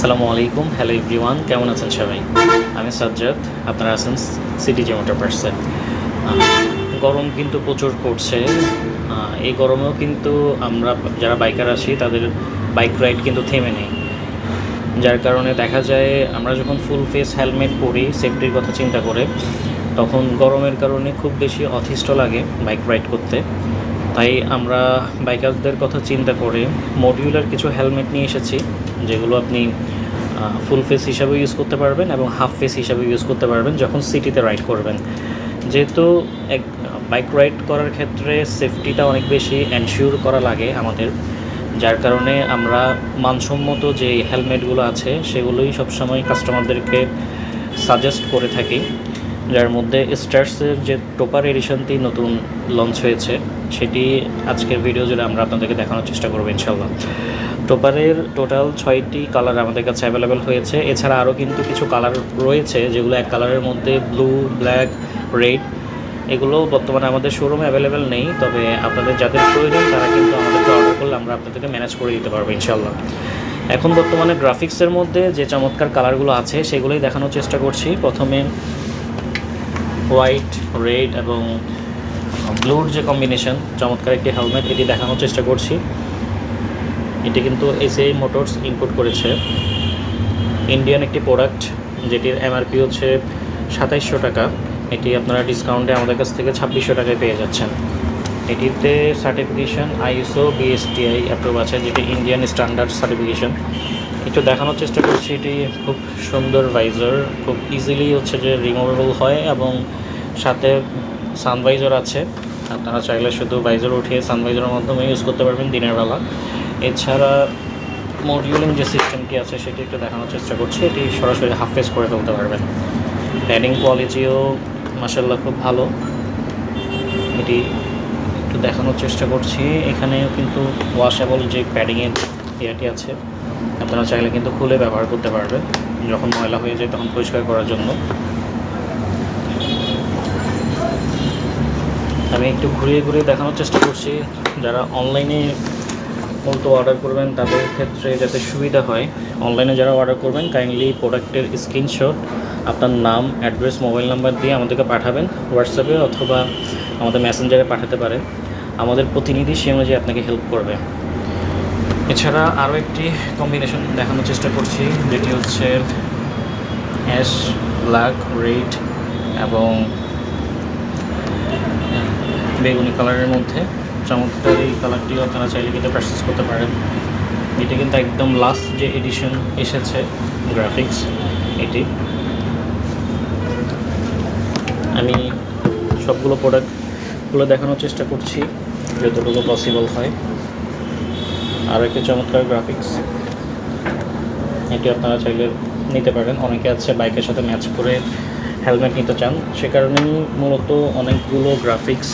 আসসালামু আলাইকুম, hello everyone, কেমন আছেন সবাই? আমি সাজ্জাদ, আপনারা আছেন সিটিজে মোটরপার্টসে। গরম কিন্তু প্রচুর পড়ছে। এই গরমেও কিন্তু আমরা যারা বাইকার আছি তাদের বাইক রাইড কিন্তু থেমে নেই। যার কারণে দেখা যায় আমরা যখন ফুল ফেস হেলমেট পরি সেফটির কথা চিন্তা করে, তখন গরমের কারণে খুব বেশি অতিষ্ঠ লাগে বাইক রাইড করতে। তাই আমরা বাইকারদের কথা চিন্তা করে মডিউলার কিছু হেলমেট নিয়ে এসেছি, যেগুলো আপনি ফুল ফেস হিসাবে ইউজ করতে পারবেন এবং হাফ ফেস হিসাবে ইউজ করতে পারবেন যখন সিটিতে রাইড করবেন। যেহেতু এক বাইক রাইড করার ক্ষেত্রে সেফটিটা অনেক বেশি এনশিওর করা লাগে আমাদের, যার কারণে আমরা মানসম্মত যে হেলমেটগুলো আছে সেগুলোই সবসময় কাস্টমারদেরকে সাজেস্ট করে থাকি। যার মধ্যে স্টার্সের যে টোপার এডিশনটি নতুন লঞ্চ হয়েছে সেটি আজকের ভিডিও জুড়ে আমরা আপনাদেরকে দেখানোর চেষ্টা করবো ইনশাল্লাহ। টোপারের টোটাল 6টি কালার আমাদের কাছে অ্যাভেলেবেল হয়েছে। এছাড়া আরও কিন্তু কিছু কালার রয়েছে যেগুলো এক কালারের মধ্যে ব্লু, ব্ল্যাক, রেড, এগুলো বর্তমানে আমাদের শোরুমে অ্যাভেলেবেল নেই। তবে আপনাদের যাদের প্রয়োজন তারা কিন্তু আমাদেরকে অর্ডার করলে আমরা আপনাদেরকে ম্যানেজ করে দিতে পারবো ইনশাল্লাহ। এখন বর্তমানে গ্রাফিক্সের মধ্যে যে চমৎকার কালারগুলো আছে সেগুলোই দেখানোর চেষ্টা করছি। প্রথমে হোয়াইট, রেড এবং ব্লুর যে কম্বিনেশন, চমৎকার একটি হেলমেট, এটি দেখানোর চেষ্টা করছি। এটি কিন্তু এসএআই মোটরস ইম্পোর্ট করেছে, ইন্ডিয়ান একটি প্রোডাক্ট, যেটির এমআরপি হচ্ছে 2700 টাকা। এটি আপনারা ডিসকাউন্টে আমাদের কাছ থেকে 2600 টাকায় পেয়ে যাচ্ছেন। এটিতে সার্টিফিকেশন আইএসও বিএসটিআই অ্যাপ্রুভ আছে, যেটি ইন্ডিয়ান স্ট্যান্ডার্ড সার্টিফিকেশন। একটু দেখানোর চেষ্টা করছি। এটি খুব সুন্দর ভাইজার, খুব ইজিলি হচ্ছে যে রিমুভেবল হয় এবং সাথে সানভাইজার আছে। আপনারা চাইলে শুধু ভাইজার উঠিয়ে সানভাইজারের মাধ্যমে ইউজ করতে পারবেন দিনের বেলা। এছাড়া মডিউলিং যে সিস্টেমটি আছে সেটি একটু দেখানোর চেষ্টা করছি। এটি সরাসরি হাফ ফেস করে ফেলতে পারবেন। প্যাডিং কোয়ালিটিও মাশাআল্লাহ খুব ভালো। এটি একটু দেখানোর চেষ্টা করছি। এখানেও কিন্তু ওয়াশেবল যে প্যাডিংয়ের ইয়াটি আছে, আপনারা চাইলে কিন্তু খুলে ব্যবহার করতে পারবেন যখন ময়লা হয়ে যায় তখন পরিষ্কার করার জন্য। আমি একটু ঘুরিয়ে ঘুরিয়ে দেখানোর চেষ্টা করছি। যারা অনলাইনে মূলত অর্ডার করবেন তাদের ক্ষেত্রে যাতে সুবিধা হয়, অনলাইনে যারা অর্ডার করবেন কাইন্ডলি প্রোডাক্টের স্ক্রিনশট আপনার নাম, অ্যাড্রেস, মোবাইল নাম্বার দিয়ে আমাদেরকে পাঠাবেন হোয়াটসঅ্যাপে অথবা আমাদের মেসেঞ্জারে পাঠাতে পারেন। আমাদের প্রতিনিধি সে অনুযায়ী আপনাকে হেল্প করবে। এছাড়া আরও একটি কম্বিনেশন দেখানোর চেষ্টা করছি, যেটি হচ্ছে অ্যাশ, ব্ল্যাক, রেড এবং বেগুনি কালারের মধ্যে। চমৎকার এই কালারটিও আপনারা চাইলে কিন্তু পারচেস করতে পারেন। এটি কিন্তু একদম লাস্ট যে এডিশন এসেছে গ্রাফিক্স, এটি আমি সবগুলো প্রোডাক্টগুলো দেখানোর চেষ্টা করছি যতটুকু পসিবল হয়। আরও একটি চমৎকার গ্রাফিক্স, এটি আপনারা চাইলে নিতে পারেন। অনেকে আছে বাইকের সাথে ম্যাচ করে হেলমেট নিতে চান, সে কারণেই মূলত অনেকগুলো গ্রাফিক্স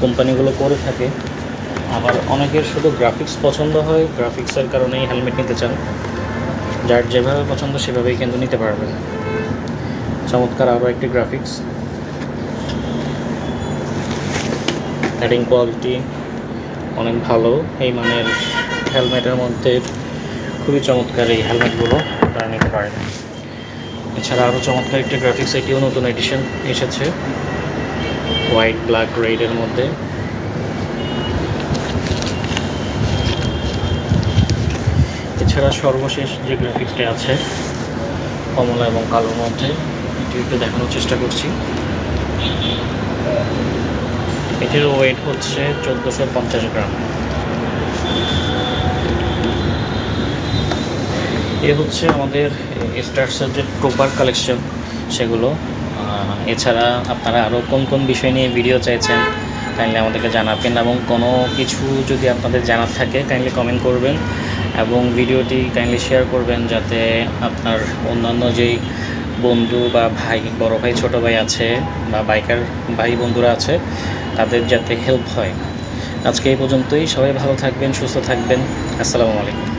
কোম্পানিগুলো করে থাকে। আবার অনেকের শুধু গ্রাফিক্স পছন্দ হয়, গ্রাফিক্সের কারণেই হেলমেট নিতে চান। যার যেভাবে পছন্দ সেভাবেই কিন্তু নিতে পারবেন। চমৎকার আরও একটি গ্রাফিক্স, প্যাডিং কোয়ালিটি অনেক ভালো। এই মানের হেলমেটের মধ্যে খুবই চমৎকার এই হেলমেটগুলো আপনারা নিতে পারেন। এছাড়া আরও চমৎকার একটি গ্রাফিক্স, এটিও নতুন এডিশন এসেছে হোয়াইট, ব্ল্যাক, রেডের মধ্যে। এছাড়া সর্বশেষ যে গ্রাফিক্সটি আছে কমলা এবং কালোর মধ্যে, এটি একটু দেখানোর চেষ্টা করছি। এটির ওয়েট হচ্ছে 1450 গ্রাম। এ হচ্ছে আমাদের স্টার্সের যে টোপার কালেকশন সেগুলো। এছাড়া আপনারা আরও কোন কোন বিষয় নিয়ে ভিডিও চাইছেন কাইন্ডলি আমাদেরকে জানাবেন, এবং কোনো কিছু যদি আপনাদের জানার থাকে কাইন্ডলি কমেন্ট করবেন এবং ভিডিওটি কাইন্ডলি শেয়ার করবেন, যাতে আপনার অন্যান্য যেই বন্ধু বা ভাই, বড় ভাই, ছোট ভাই আছে বা বাইকার ভাই বন্ধুরা আছে তাদের যাতে হেল্প হয়। আজকে এই পর্যন্তই। সবাই ভালো থাকবেন, সুস্থ থাকবেন। আসসালামু আলাইকুম।